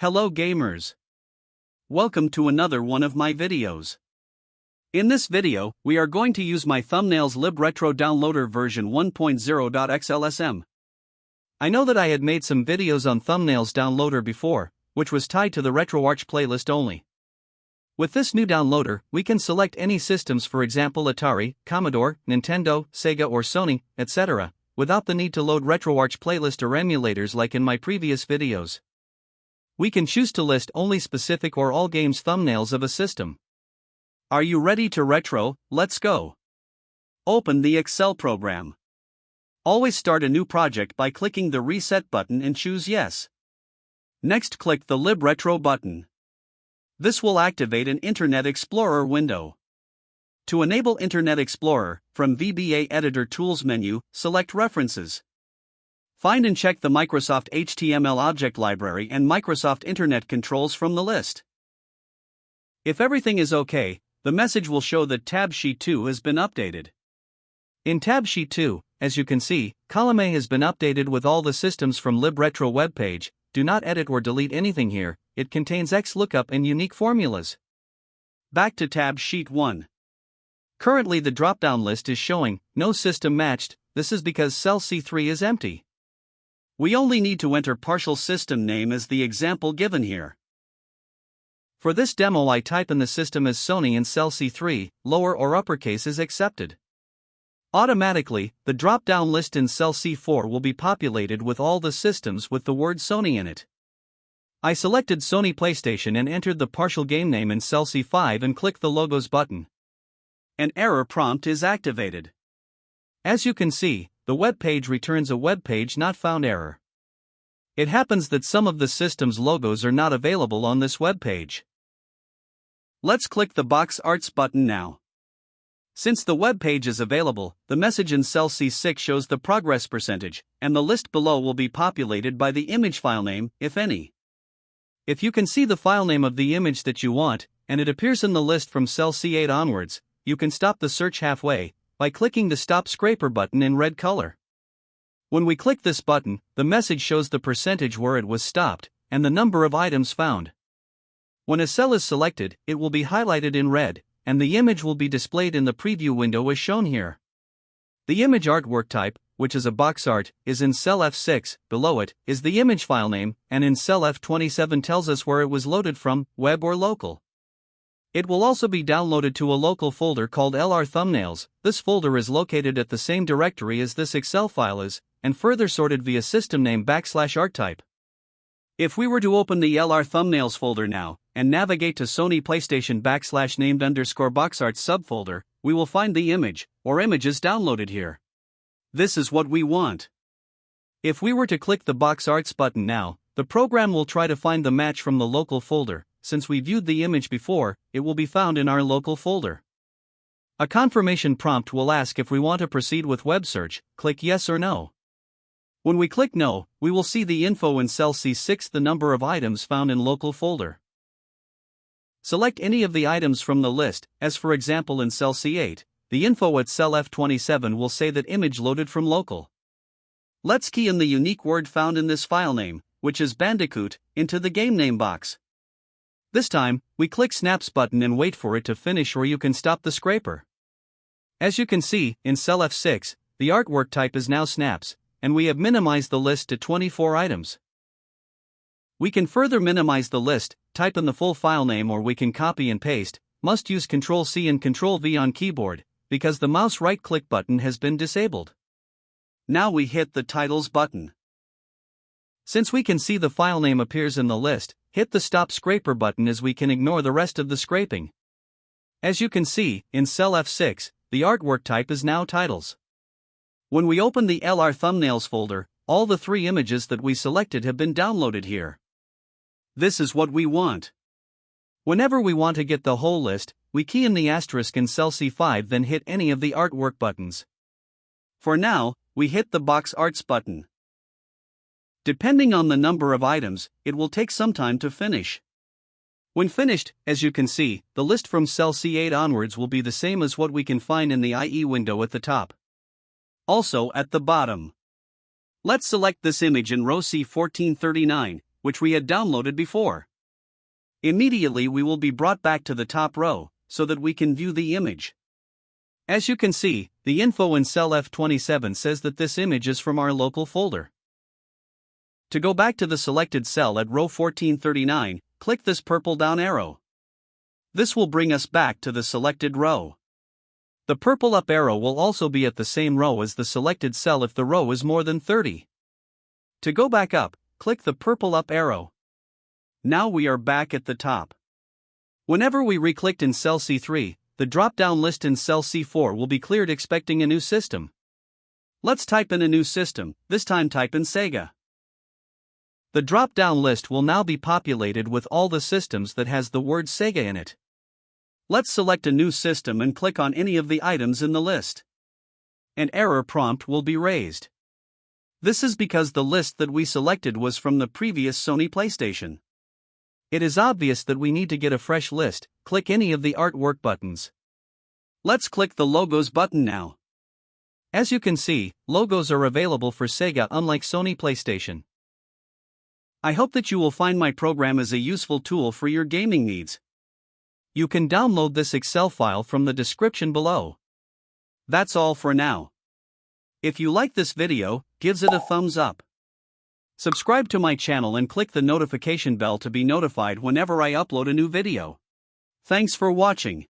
Hello gamers. Welcome to another one of my videos. In this video, we are going to use my thumbnails Libretro downloader version 1.0.xlsm. I know that I had made some videos on thumbnails downloader before, which was tied to the RetroArch playlist only. With this new downloader, we can select any systems, for example Atari, Commodore, Nintendo, Sega or Sony, etc., without the need to load RetroArch playlist or emulators like in my previous videos. We can choose to list only specific or all games thumbnails of a system. Are you ready to retro? Let's go. Open the Excel program. Always start a new project by clicking the Reset button and choose Yes. Next click the Libretro button. This will activate an Internet Explorer window. To enable Internet Explorer, from VBA Editor Tools menu, select References. Find and check the Microsoft HTML Object Library and Microsoft Internet Controls from the list. If everything is OK, the message will show that Tab Sheet 2 has been updated. In Tab Sheet 2, as you can see, Column A has been updated with all the systems from Libretro webpage. Do not edit or delete anything here, it contains XLOOKUP and unique formulas. Back to Tab Sheet 1. Currently the drop-down list is showing no system matched. This is because cell C3 is empty. We only need to enter partial system name as the example given here. For this demo I type in the system as Sony in cell C3, lower or uppercase is accepted. Automatically, the drop-down list in cell C4 will be populated with all the systems with the word Sony in it. I selected Sony PlayStation and entered the partial game name in cell C5 and click the Logos button. An error prompt is activated. As you can see, the web page returns a web page not found error. It happens that some of the system's logos are not available on this web page. Let's click the Box Arts button now. Since the web page is available, the message in cell C6 shows the progress percentage, and the list below will be populated by the image file name, if any. If you can see the file name of the image that you want, and it appears in the list from cell C8 onwards, you can stop the search halfway by clicking the Stop Scraper button in red color. When we click this button, the message shows the percentage where it was stopped, and the number of items found. When a cell is selected, it will be highlighted in red, and the image will be displayed in the preview window as shown here. The image artwork type, which is a box art, is in cell F6, below it is the image file name, and in cell F27 tells us where it was loaded from, web or local. It will also be downloaded to a local folder called LR Thumbnails. This folder is located at the same directory as this Excel file is, and further sorted via system name /arttype. If we were to open the LR Thumbnails folder now, and navigate to Sony PlayStation /named_boxarts subfolder, we will find the image, or images downloaded here. This is what we want. If we were to click the Box Arts button now, the program will try to find the match from the local folder. Since we viewed the image before, it will be found in our local folder. A confirmation prompt will ask if we want to proceed with web search. Click Yes or No. When we click No, we will see the info in cell C6, the number of items found in local folder. Select any of the items from the list, as for example in cell C8, the info at cell F27 will say that image loaded from local. Let's key in the unique word found in this file name, which is Bandicoot, into the game name box. This time, we click Snaps button and wait for it to finish, or you can stop the scraper. As you can see, in cell F6, the artwork type is now Snaps, and we have minimized the list to 24 items. We can further minimize the list, type in the full file name, or we can copy and paste. Must use Ctrl-C and Ctrl-V on keyboard, because the mouse right-click button has been disabled. Now we hit the Titles button. Since we can see the file name appears in the list, hit the Stop Scraper button as we can ignore the rest of the scraping. As you can see, in cell F6, the artwork type is now Titles. When we open the LR Thumbnails folder, all the 3 images that we selected have been downloaded here. This is what we want. Whenever we want to get the whole list, we key in the asterisk in cell C5, then hit any of the artwork buttons. For now, we hit the Box Arts button. Depending on the number of items, it will take some time to finish. When finished, as you can see, the list from cell C8 onwards will be the same as what we can find in the IE window at the top. Also at the bottom. Let's select this image in row C1439, which we had downloaded before. Immediately we will be brought back to the top row, so that we can view the image. As you can see, the info in cell F27 says that this image is from our local folder. To go back to the selected cell at row 1439, click this purple down arrow. This will bring us back to the selected row. The purple up arrow will also be at the same row as the selected cell if the row is more than 30. To go back up, click the purple up arrow. Now we are back at the top. Whenever we re-clicked in cell C3, the drop-down list in cell C4 will be cleared expecting a new system. Let's type in a new system, this time type in Sega. The drop-down list will now be populated with all the systems that has the word Sega in it. Let's select a new system and click on any of the items in the list. An error prompt will be raised. This is because the list that we selected was from the previous Sony PlayStation. It is obvious that we need to get a fresh list. Click any of the artwork buttons. Let's click the Logos button now. As you can see, logos are available for Sega unlike Sony PlayStation. I hope that you will find my program as a useful tool for your gaming needs. You can download this Excel file from the description below. That's all for now. If you like this video, give it a thumbs up. Subscribe to my channel and click the notification bell to be notified whenever I upload a new video. Thanks for watching.